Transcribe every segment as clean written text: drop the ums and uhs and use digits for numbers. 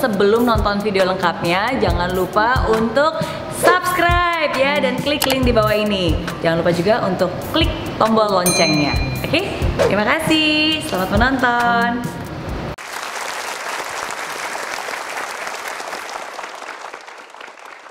sebelum nonton video lengkapnya, jangan lupa untuk subscribe ya dan klik link di bawah ini. Jangan lupa juga untuk klik tombol loncengnya. Oke? Terima kasih. Selamat menonton.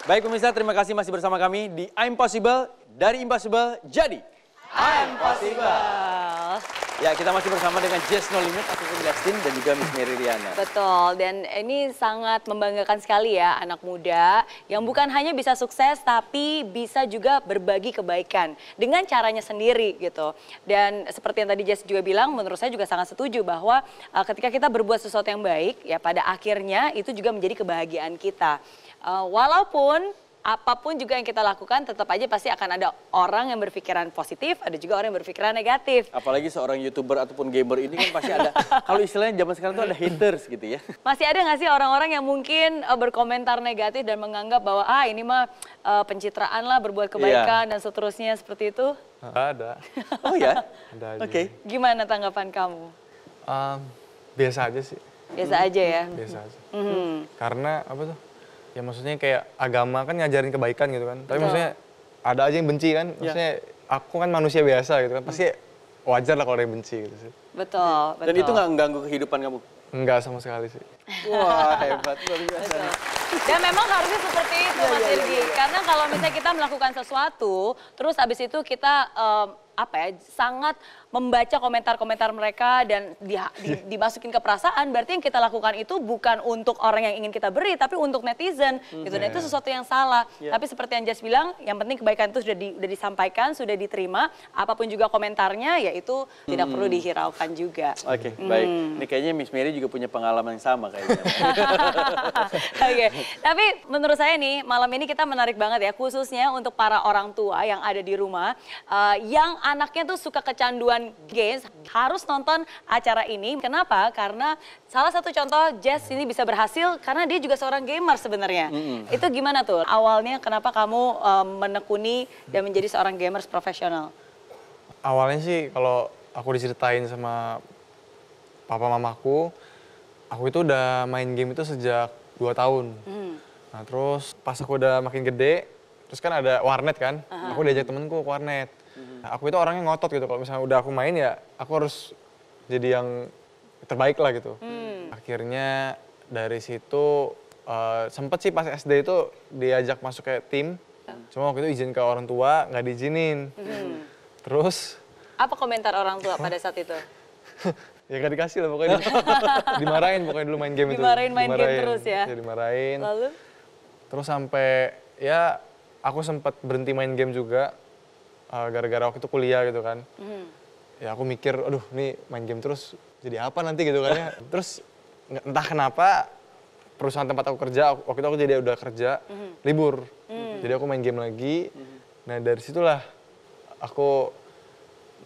Baik pemirsa, terima kasih masih bersama kami di I'm Possible, dari Impossible jadi I'm Possible. Ya, kita masih bersama dengan Jess No Limit, aku Justin dan juga Miss Mary Riana. Betul, dan ini sangat membanggakan sekali ya anak muda yang bukan hanya bisa sukses tapi bisa juga berbagi kebaikan dengan caranya sendiri gitu. Dan seperti yang tadi Jess juga bilang, menurut saya juga sangat setuju bahwa ketika kita berbuat sesuatu yang baik, ya pada akhirnya itu juga menjadi kebahagiaan kita. Walaupun apapun juga yang kita lakukan, tetap aja pasti akan ada orang yang berpikiran positif, ada juga orang yang berpikiran negatif. Apalagi seorang YouTuber ataupun gamer ini kan pasti ada, kalau istilahnya zaman sekarang tuh ada haters gitu ya. Masih ada nggak sih orang-orang yang mungkin berkomentar negatif dan menganggap bahwa ini mah pencitraan lah, berbuat kebaikan dan seterusnya seperti itu? Ada. Oh ya? Ada aja. Oke. Gimana tanggapan kamu? Biasa aja sih. Biasa aja ya? Biasa aja. Karena apa tuh? Ya maksudnya kayak agama kan ngajarin kebaikan gitu kan. Tapi maksudnya ada aja yang benci kan. Maksudnya aku kan manusia biasa gitu kan. Pasti wajar lah kalau ada yang benci gitu sih. Betul, betul. Dan itu nggak mengganggu kehidupan kamu? Enggak sama sekali sih. Wah, hebat, luar biasa. Dan memang harusnya seperti itu Mas Irgi. Karena kalau misalnya kita melakukan sesuatu, terus abis itu kita sangat membaca komentar-komentar mereka dan dimasukin ke perasaan, berarti yang kita lakukan itu bukan untuk orang yang ingin kita beri, tapi untuk netizen gitu. Dan itu sesuatu yang salah. Tapi seperti yang Jess bilang, yang penting kebaikan itu sudah disampaikan, sudah diterima, apapun juga komentarnya, ya itu tidak perlu dihiraukan juga. Oke, baik. Ini kayaknya Miss Mary juga punya pengalaman yang sama kayaknya. Oke, tapi menurut saya nih, malam ini kita menarik banget ya, khususnya untuk para orang tua yang ada di rumah, yang anaknya tuh suka kecanduan games, harus nonton acara ini. Kenapa? Karena salah satu contoh Jess ini bisa berhasil karena dia juga seorang gamer sebenarnya. Itu gimana tuh? Awalnya kenapa kamu menekuni dan menjadi seorang gamers profesional? Awalnya sih kalau aku diceritain sama papa mamaku, aku itu udah main game itu sejak 2 tahun. Nah terus pas aku udah makin gede, terus kan ada warnet kan, aku diajak temenku ke warnet. Nah, aku itu orangnya ngotot gitu, kalau misalnya udah aku main ya aku harus jadi yang terbaik lah gitu. Akhirnya dari situ sempet sih pas SD itu diajak masuk ke tim, cuma waktu itu izin ke orang tua nggak diizinin. Terus apa komentar orang tua pada saat itu? ya gak dikasih lah pokoknya, dimarahin pokoknya dulu main game itu. Dimarahin main game terus ya? Ya dimarahin. Lalu? Terus sampai ya aku sempat berhenti main game juga. Gara-gara waktu itu kuliah gitu kan. Ya aku mikir, aduh nih main game terus jadi apa nanti gitu kan ya. Terus entah kenapa perusahaan tempat aku kerja, waktu itu aku jadi udah kerja, libur. Jadi aku main game lagi. Nah dari situlah aku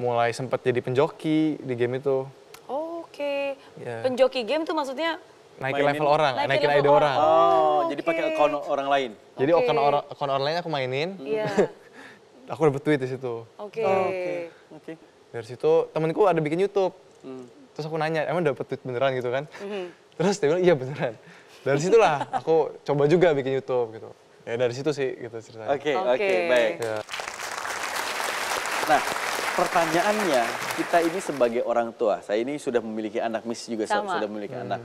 mulai sempat jadi penjoki di game itu. Oke. Ya. Penjoki game tuh maksudnya? Naikin level orang, naikin ID level orang. Jadi pakai account orang lain? Jadi account orang lain aku mainin. Iya. Aku dapet duit di situ. Oke. Dari situ temenku ada bikin YouTube. Terus aku nanya, emang dapet duit beneran gitu kan? Terus dia bilang, iya beneran. Dari situlah aku coba juga bikin YouTube gitu. Ya dari situ sih gitu ceritanya. Oke, baik. Ya. Nah, pertanyaannya, kita ini sebagai orang tua, saya ini sudah memiliki anak, Miss juga sudah memiliki anak.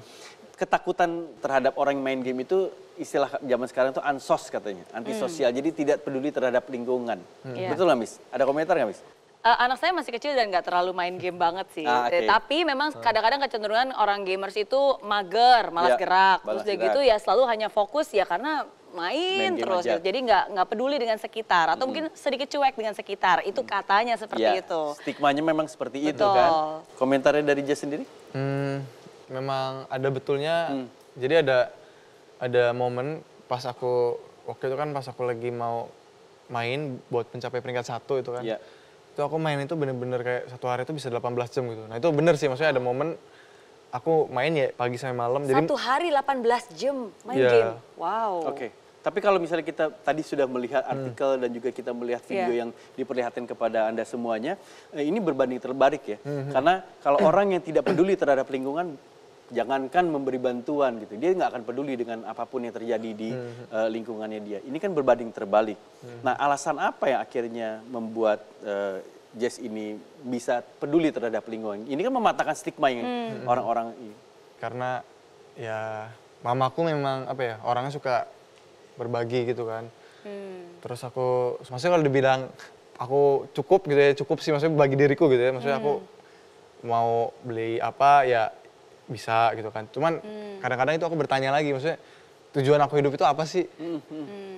Ketakutan terhadap orang yang main game itu istilah zaman sekarang itu ansos katanya, antisosial. Jadi tidak peduli terhadap lingkungan. Betul nggak Miss? Ada komentar nggak Miss? Anak saya masih kecil dan nggak terlalu main game banget sih. Tapi memang kadang-kadang kecenderungan orang gamers itu mager, malas gerak. Terus udah gitu ya selalu hanya fokus ya karena main terus. Gitu. Jadi nggak peduli dengan sekitar atau mungkin sedikit cuek dengan sekitar. Itu katanya seperti itu. Stigmanya memang seperti itu kan. Komentarnya dari Jess sendiri? Memang ada betulnya. Jadi ada momen pas aku waktu itu kan pas aku lagi mau main buat mencapai peringkat 1 itu kan. Itu aku main itu bener-bener kayak satu hari itu bisa 18 jam gitu. Nah itu bener sih, maksudnya ada momen aku main ya pagi sampai malam. Satu hari 18 jam main game? Wow. Oke. Tapi kalau misalnya kita tadi sudah melihat artikel dan juga kita melihat video yang diperlihatkan kepada Anda semuanya, ini berbanding terbalik ya. Karena kalau orang yang tidak peduli terhadap lingkungan, jangankan memberi bantuan gitu, dia nggak akan peduli dengan apapun yang terjadi di lingkungannya dia. Ini kan berbanding terbalik. Nah, alasan apa yang akhirnya membuat Jess ini bisa peduli terhadap lingkungan? Ini kan mematahkan stigma yang orang-orang ini. Karena ya mamaku memang apa ya, orangnya suka berbagi gitu kan. Terus aku, maksudnya kalau dibilang aku cukup gitu ya, cukup sih maksudnya bagi diriku gitu ya. Maksudnya aku mau beli apa ya bisa gitu kan. Cuman kadang-kadang itu aku bertanya lagi, maksudnya tujuan aku hidup itu apa sih?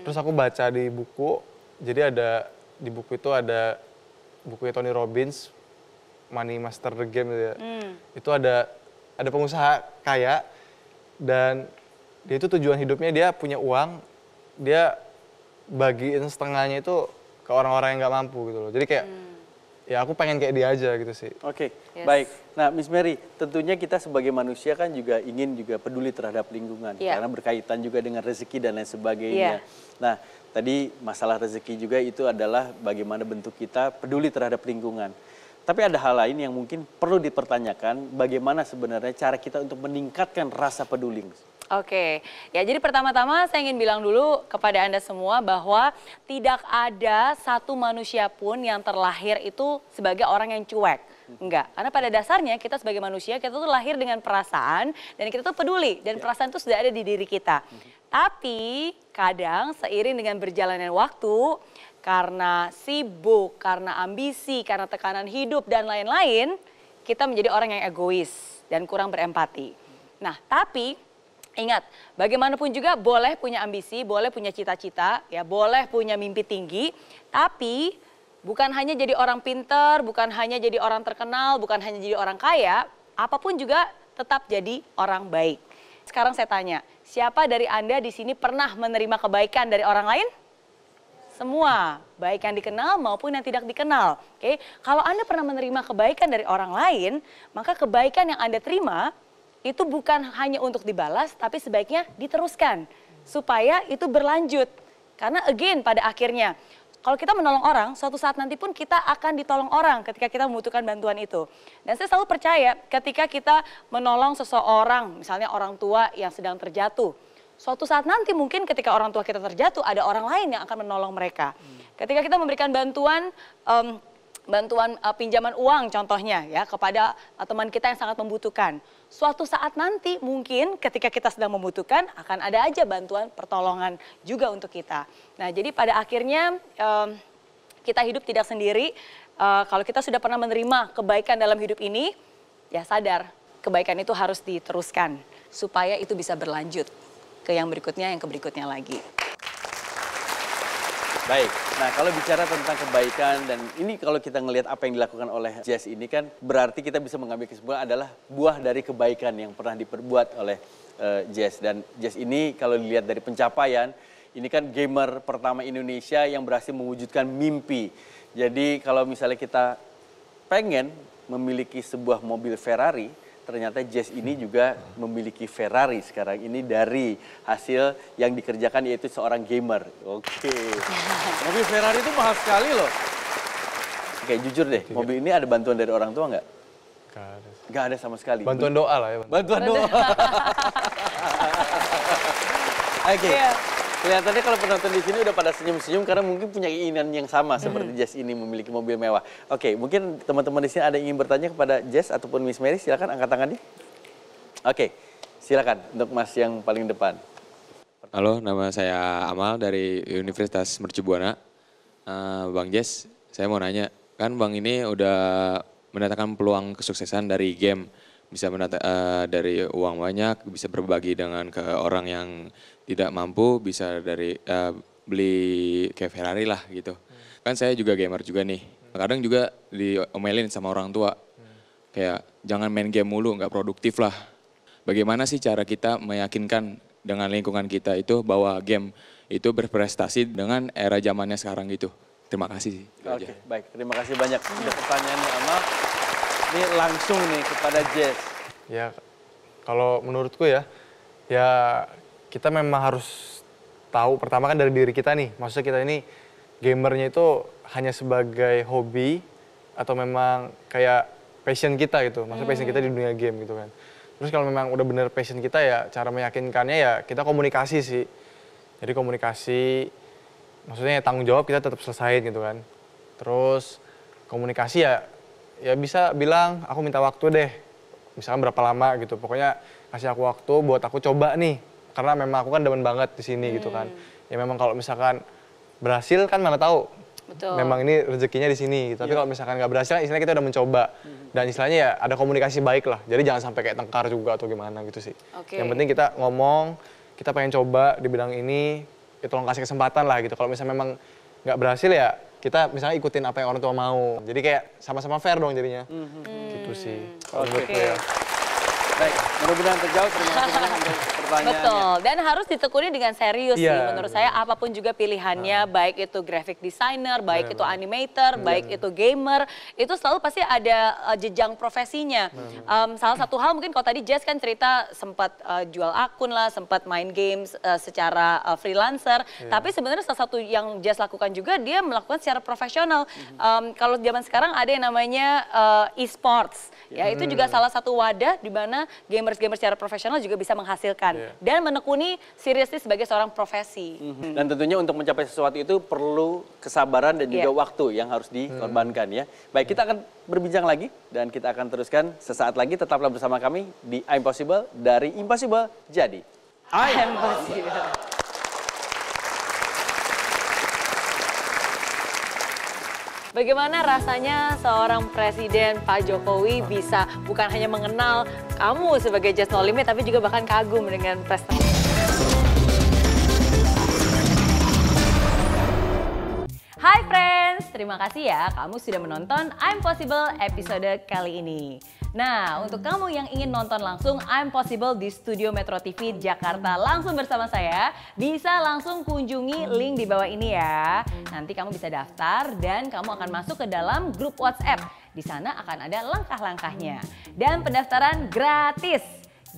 Terus aku baca di buku, jadi ada di buku itu ada bukunya Tony Robbins, Money Master the Game gitu ya. Itu ada pengusaha kaya dan dia itu tujuan hidupnya dia punya uang, dia bagiin setengahnya itu ke orang-orang yang nggak mampu gitu loh. Jadi kayak ya aku pengen kayak dia aja gitu sih. Oke, baik. Nah, Miss Mary, tentunya kita sebagai manusia kan juga ingin juga peduli terhadap lingkungan karena berkaitan juga dengan rezeki dan lain sebagainya. Nah, tadi masalah rezeki juga itu adalah bagaimana bentuk kita peduli terhadap lingkungan. Tapi ada hal lain yang mungkin perlu dipertanyakan, bagaimana sebenarnya cara kita untuk meningkatkan rasa peduli. Oke, ya jadi pertama-tama saya ingin bilang dulu kepada Anda semua bahwa tidak ada satu manusia pun yang terlahir itu sebagai orang yang cuek. Enggak, karena pada dasarnya kita sebagai manusia, kita tuh lahir dengan perasaan dan kita tuh peduli. Dan perasaan itu sudah ada di diri kita. Tapi kadang seiring dengan berjalannya waktu, karena sibuk, karena ambisi, karena tekanan hidup dan lain-lain, kita menjadi orang yang egois dan kurang berempati. Nah, tapi ingat, bagaimanapun juga boleh punya ambisi, boleh punya cita-cita, ya boleh punya mimpi tinggi, tapi bukan hanya jadi orang pinter, bukan hanya jadi orang terkenal, bukan hanya jadi orang kaya, apapun juga tetap jadi orang baik. Sekarang saya tanya, siapa dari Anda di sini pernah menerima kebaikan dari orang lain? Semua, baik yang dikenal maupun yang tidak dikenal. Oke, kalau Anda pernah menerima kebaikan dari orang lain, maka kebaikan yang Anda terima itu bukan hanya untuk dibalas, tapi sebaiknya diteruskan supaya itu berlanjut. Karena again pada akhirnya, kalau kita menolong orang, suatu saat nanti pun kita akan ditolong orang ketika kita membutuhkan bantuan itu. Dan saya selalu percaya ketika kita menolong seseorang, misalnya orang tua yang sedang terjatuh, suatu saat nanti mungkin ketika orang tua kita terjatuh, ada orang lain yang akan menolong mereka. Ketika kita memberikan bantuan pinjaman uang contohnya ya kepada teman kita yang sangat membutuhkan. Suatu saat nanti mungkin ketika kita sedang membutuhkan akan ada aja bantuan pertolongan juga untuk kita. Nah, jadi pada akhirnya kita hidup tidak sendiri. Kalau kita sudah pernah menerima kebaikan dalam hidup ini, ya sadar kebaikan itu harus diteruskan supaya itu bisa berlanjut ke yang berikutnya, yang ke berikutnya lagi. Baik, nah kalau bicara tentang kebaikan dan ini kalau kita ngelihat apa yang dilakukan oleh Jess ini kan berarti kita bisa mengambil kesimpulan adalah buah dari kebaikan yang pernah diperbuat oleh Jess. Dan Jess ini kalau dilihat dari pencapaian, ini kan gamer pertama Indonesia yang berhasil mewujudkan mimpi. Jadi kalau misalnya kita pengen memiliki sebuah mobil Ferrari, ternyata Jess ini juga memiliki Ferrari sekarang ini dari hasil yang dikerjakan yaitu seorang gamer. Oke. Mobil Ferrari itu mahal sekali loh. Oke, jujur deh, mobil ini ada bantuan dari orang tua nggak? Gak ada. Nggak ada sama sekali. Bantuan doa lah ya. Bantuan doa. Oke. Kelihatannya kalau penonton di sini udah pada senyum-senyum karena mungkin punya keinginan yang sama seperti Jess ini memiliki mobil mewah. Oke, mungkin teman-teman di sini ada yang ingin bertanya kepada Jess ataupun Miss Mary, silakan angkat tangannya. Oke, silakan untuk Mas yang paling depan. Halo, nama saya Amal dari Universitas Mercu Buana. Bang Jess, saya mau nanya, kan Bang ini udah mendatangkan peluang kesuksesan dari game. Bisa dari uang banyak, bisa berbagi dengan ke orang yang tidak mampu, bisa dari beli kayak Ferrari lah gitu. Kan saya juga gamer juga nih, kadang juga diomelin sama orang tua. Kayak jangan main game mulu, nggak produktif lah. Bagaimana sih cara kita meyakinkan dengan lingkungan kita itu bahwa game itu berprestasi dengan era zamannya sekarang gitu. Terima kasih. Oke, baik. Terima kasih banyak. Ada pertanyaannya Amal. Ini langsung nih kepada Jess. Ya, kalau menurutku ya kita memang harus tahu pertama kan dari diri kita nih. Maksudnya kita ini gamernya itu hanya sebagai hobi atau memang kayak passion kita gitu. Maksudnya passion kita di dunia game gitu kan. Terus kalau memang udah bener passion kita ya cara meyakinkannya ya kita komunikasi sih. Jadi komunikasi, maksudnya tanggung jawab kita tetap selesaiin gitu kan. Terus komunikasi ya bisa bilang aku minta waktu deh. Misalkan berapa lama gitu. Pokoknya kasih aku waktu buat aku coba nih. Karena memang aku kan demen banget di sini gitu kan. Ya memang kalau misalkan berhasil kan mana tahu. Betul. Memang ini rezekinya di sini. Tapi kalau misalkan nggak berhasil, istilahnya kita udah mencoba. Dan istilahnya ya ada komunikasi baik lah. Jadi jangan sampai kayak tengkar juga atau gimana gitu sih. Yang penting kita ngomong, kita pengen coba di bidang ini, ya tolong kasih kesempatan lah gitu. Kalau misalnya memang nggak berhasil ya kita misalnya ikutin apa yang orang tua mau. Jadi kayak sama-sama fair dong jadinya. Gitu sih. Oke. Baik, mudah-mudahan terjawab. Terima kasih banyak untuk pertanyaannya. Betul, dan harus ditekuni dengan serius sih menurut saya. Apapun juga pilihannya, baik itu graphic designer, baik itu animator, baik itu gamer, itu selalu pasti ada jenjang profesinya. Salah satu hal mungkin kalau tadi Jess kan cerita sempat jual akun lah, sempat main games secara freelancer. Tapi sebenarnya salah satu yang Jess lakukan juga dia melakukan secara profesional. Kalau zaman sekarang ada yang namanya e-sports, ya itu juga salah satu wadah di mana gamers-gamers secara profesional juga bisa menghasilkan dan menekuni seriously sebagai seorang profesi. Dan tentunya untuk mencapai sesuatu itu perlu kesabaran dan juga waktu yang harus dikorbankan ya. Baik, kita akan berbincang lagi dan kita akan teruskan sesaat lagi. Tetaplah bersama kami di I'm Possible, dari Impossible jadi I'm Possible. Bagaimana rasanya seorang Presiden Pak Jokowi bisa bukan hanya mengenal kamu sebagai Jess No Limit, tapi juga bahkan kagum dengan prestasi. Hai friends, terima kasih ya kamu sudah menonton I'm Possible episode kali ini. Nah, untuk kamu yang ingin nonton langsung I'm Possible di Studio Metro TV Jakarta langsung bersama saya, bisa langsung kunjungi link di bawah ini ya. Nanti kamu bisa daftar dan kamu akan masuk ke dalam grup WhatsApp. Di sana akan ada langkah-langkahnya. Dan pendaftaran gratis.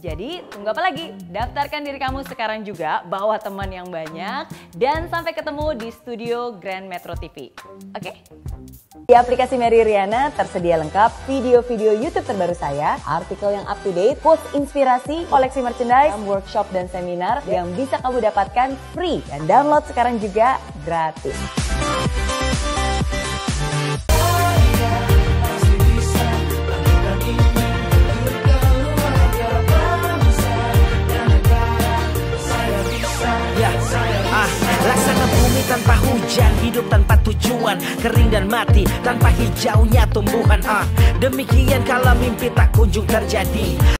Jadi tunggu apa lagi? Daftarkan diri kamu sekarang juga, bawa teman yang banyak, dan sampai ketemu di studio Grand Metro TV. Oke? Di aplikasi Mary Riana tersedia lengkap video-video YouTube terbaru saya, artikel yang up to date, post inspirasi, koleksi merchandise, workshop dan seminar yang bisa kamu dapatkan free. Dan download sekarang juga gratis. Rasakan bumi tanpa hujan, hidup tanpa tujuan, kering dan mati tanpa hijaunya tumbuhan. Demikian kalau mimpi tak kunjung terjadi.